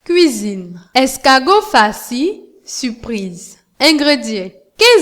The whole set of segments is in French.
Cuisine. Escargot farci, surprise. Ingrédients.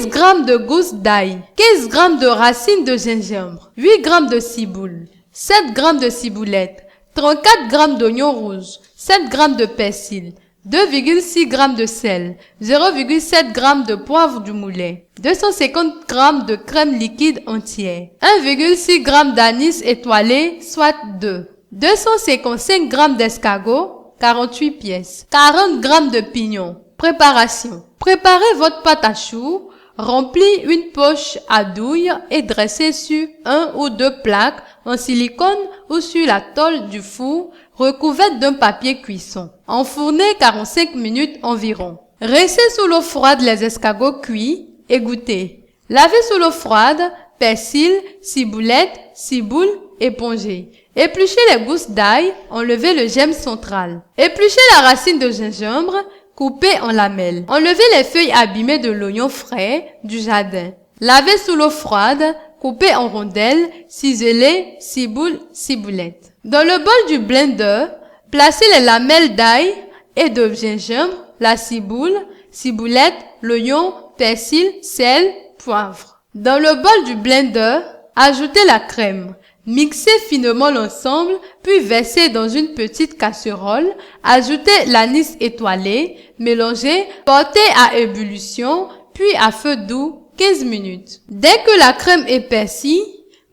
15 g de gousses d'ail, 15 g de racines de gingembre, 8 g de ciboule, 7 g de ciboulette, 34 g d'oignons rouges, 7 g de persil, 2,6 g de sel, 0,7 g de poivre du moulin, 250 g de crème liquide entière, 1,6 g d'anis étoilé, soit 2, 255 g d'escargot, 48 pièces, 40 g de pignons. Préparation. Préparez votre pâte à choux, remplissez une poche à douille et dressez sur un ou deux plaques en silicone ou sur la tôle du four recouverte d'un papier cuisson. Enfournez 45 minutes environ. Rincez sous l'eau froide les escargots cuits, égouttez. Lavez sous l'eau froide, persil, ciboulette, ciboule, épongez. Épluchez les gousses d'ail, enlevez le gemme central. Épluchez la racine de gingembre, coupez en lamelles. Enlevez les feuilles abîmées de l'oignon frais du jardin. Lavez sous l'eau froide, coupez en rondelles, ciselez, ciboule, ciboulette. Dans le bol du blender, placez les lamelles d'ail et de gingembre, la ciboule, ciboulette, l'oignon, persil, sel, poivre. Dans le bol du blender, ajoutez la crème. Mixez finement l'ensemble, puis versez dans une petite casserole. Ajoutez l'anis étoilé, mélangez, portez à ébullition, puis à feu doux 15 minutes. Dès que la crème épaissit,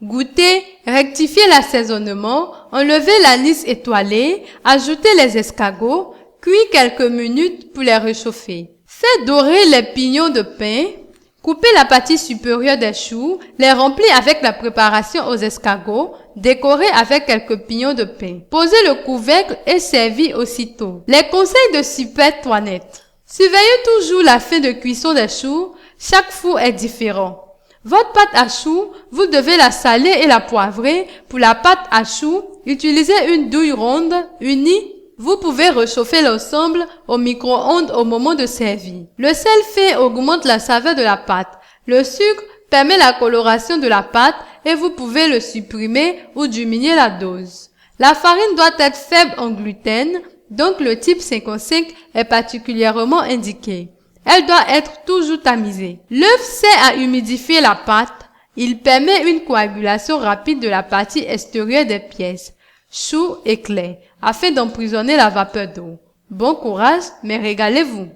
goûtez, rectifiez l'assaisonnement, enlevez l'anis étoilé, ajoutez les escargots, cuis quelques minutes pour les réchauffer. Faites dorer les pignons de pain. Coupez la partie supérieure des choux, les remplis avec la préparation aux escargots, décorez avec quelques pignons de pain. Posez le couvercle et servis aussitôt. Les conseils de Super Toinette. Surveillez toujours la fin de cuisson des choux, chaque four est différent. Votre pâte à choux, vous devez la saler et la poivrer. Pour la pâte à choux, utilisez une douille ronde, unie. Vous pouvez réchauffer l'ensemble au micro-ondes au moment de servir. Le sel fin augmente la saveur de la pâte. Le sucre permet la coloration de la pâte et vous pouvez le supprimer ou diminuer la dose. La farine doit être faible en gluten, donc le type 55 est particulièrement indiqué. Elle doit être toujours tamisée. L'œuf sert à humidifier la pâte. Il permet une coagulation rapide de la partie extérieure des pièces, choux et clairs, afin d'emprisonner la vapeur d'eau. Bon courage, mais régalez-vous!